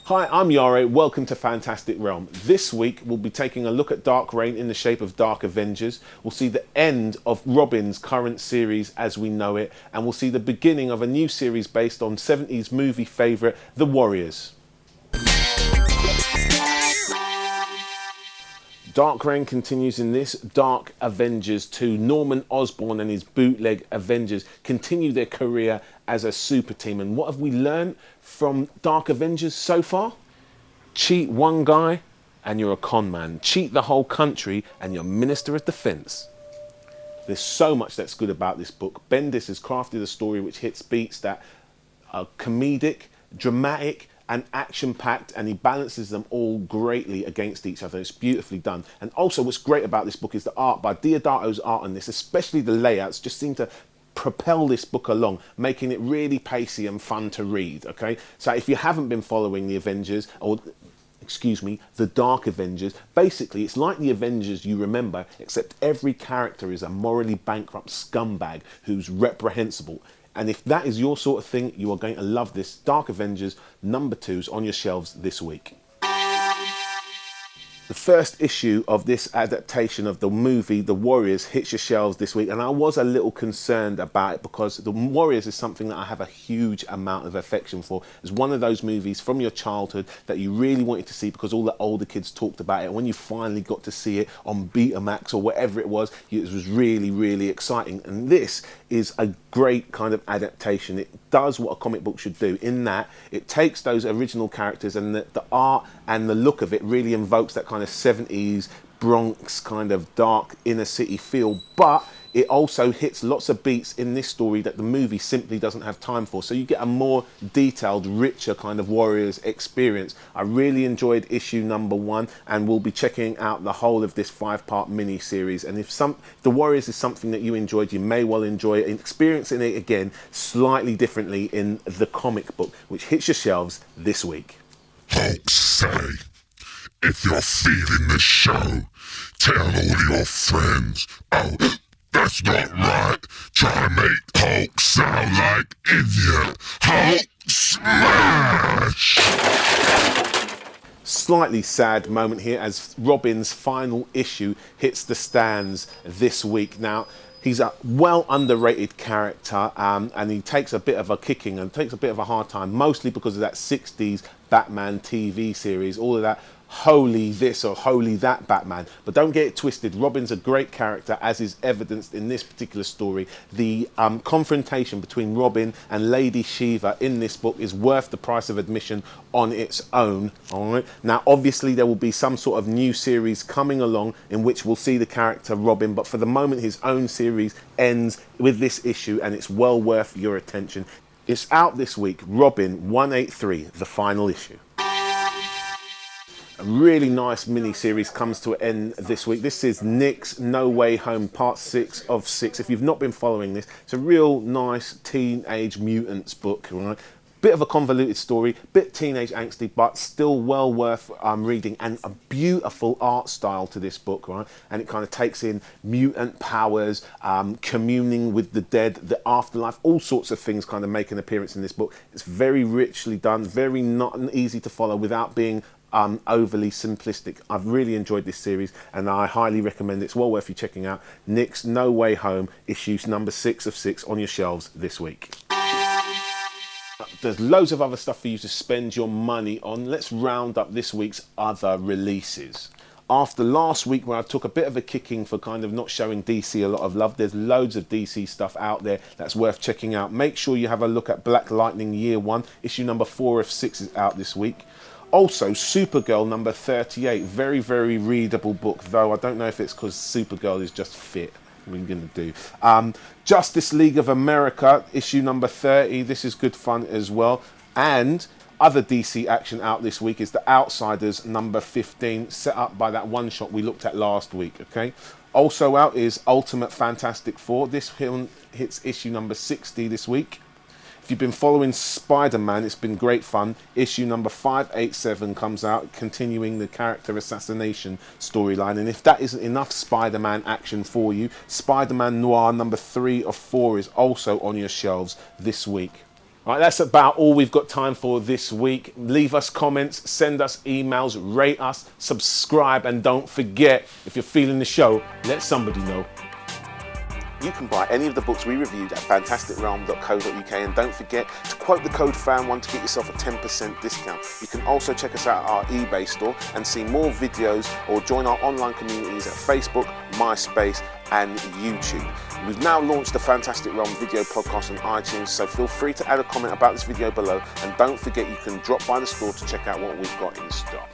Hi, I'm Iyare, welcome to Fantastic Realm. This week we'll be taking a look at Dark Reign in the shape of Dark Avengers. We'll see the end of Robin's current series as we know it, and we'll see the beginning of a new series based on 70s movie favourite, The Warriors. Dark Reign continues in this. Dark Avengers 2. Norman Osborn and his bootleg Avengers continue their career as a super team. And what have we learned from Dark Avengers so far? Cheat one guy and you're a con man. Cheat the whole country and you're Minister of Defence. There's so much that's good about this book. Bendis has crafted a story which hits beats that are comedic, dramatic, and action-packed, and he balances them all greatly against each other. It's beautifully done. And also what's great about this book is the art by Diodato's art on this, especially the layouts, just seem to propel this book along, making it really pacey and fun to read, okay? So if you haven't been following the Avengers, or excuse me, the Dark Avengers, basically it's like the Avengers you remember, except every character is a morally bankrupt scumbag who's reprehensible. And if that is your sort of thing, you are going to love this. Dark Avengers #2 on your shelves this week. The first issue of this adaptation of the movie The Warriors hits your shelves this week, and I was a little concerned about it because The Warriors is something that I have a huge amount of affection for. It's one of those movies from your childhood that you really wanted to see because all the older kids talked about it. When you finally got to see it on Betamax or whatever it was really, really exciting. And this is a great kind of adaptation. It does what a comic book should do in that it takes those original characters, and the art and the look of it really invokes that kind of 70s Bronx kind of dark inner city feel, but it also hits lots of beats in this story that the movie simply doesn't have time for. So you get a more detailed, richer kind of Warriors experience. I really enjoyed issue #1, and we'll be checking out the whole of this 5-part mini series. And if The Warriors is something that you enjoyed, you may well enjoy experiencing it again slightly differently in the comic book, which hits your shelves this week. Folks say, if you're feeling the show, tell all your friends. Oh, that's not right. Try to make Hulk sound like idiot. Hulk smash! Slightly sad moment here as Robin's final issue hits the stands this week. Now, he's a well underrated character, and he takes a bit of a kicking and takes a bit of a hard time, mostly because of that 60s Batman TV series, all of that holy this or holy that Batman. But don't get it twisted, Robin's a great character, as is evidenced in this particular story. The confrontation between Robin and Lady Shiva in this book is worth the price of admission on its own. All right, now obviously there will be some sort of new series coming along in which we'll see the character Robin, but for the moment his own series ends with this issue, and it's well worth your attention. It's out this week, Robin 183, the final issue. A really nice mini-series comes to an end this week. This is NYX No Way Home, part 6 of 6. If you've not been following this, it's a real nice teenage mutants book, right? Bit of a convoluted story, bit teenage angsty, but still well worth reading, and a beautiful art style to this book, right? And it kind of takes in mutant powers, communing with the dead, the afterlife, all sorts of things kind of make an appearance in this book. It's very richly done, very not easy to follow without being overly simplistic. I've really enjoyed this series and I highly recommend it. It's well worth you checking out. NYX No Way Home, issue #6 of 6 on your shelves this week. There's loads of other stuff for you to spend your money on. Let's round up this week's other releases. After last week where I took a bit of a kicking for kind of not showing DC a lot of love, there's loads of DC stuff out there that's worth checking out. Make sure you have a look at Black Lightning Year 1. Issue #4 of 6 is out this week. Also, Supergirl #38, very, very readable book, though I don't know if it's because Supergirl is just fit. What are you going to do? Justice League of America, issue #30. This is good fun as well. And other DC action out this week is The Outsiders #15, set up by that one shot we looked at last week, okay? Also out is Ultimate Fantastic Four. This film hits issue #60 this week. If you've been following Spider-Man, it's been great fun. Issue #587 comes out, continuing the character assassination storyline. And if that isn't enough Spider-Man action for you, Spider-Man Noir #3 of 4 is also on your shelves this week. All right, that's about all we've got time for this week. Leave us comments, send us emails, rate us, subscribe, and don't forget, if you're feeling the show, let somebody know. You can buy any of the books we reviewed at fantasticrealm.co.uk, and don't forget to quote the code FAN1 to get yourself a 10% discount. You can also check us out at our eBay store and see more videos, or join our online communities at Facebook, MySpace and YouTube. We've now launched the Fantastic Realm video podcast on iTunes, so feel free to add a comment about this video below, and don't forget you can drop by the store to check out what we've got in stock.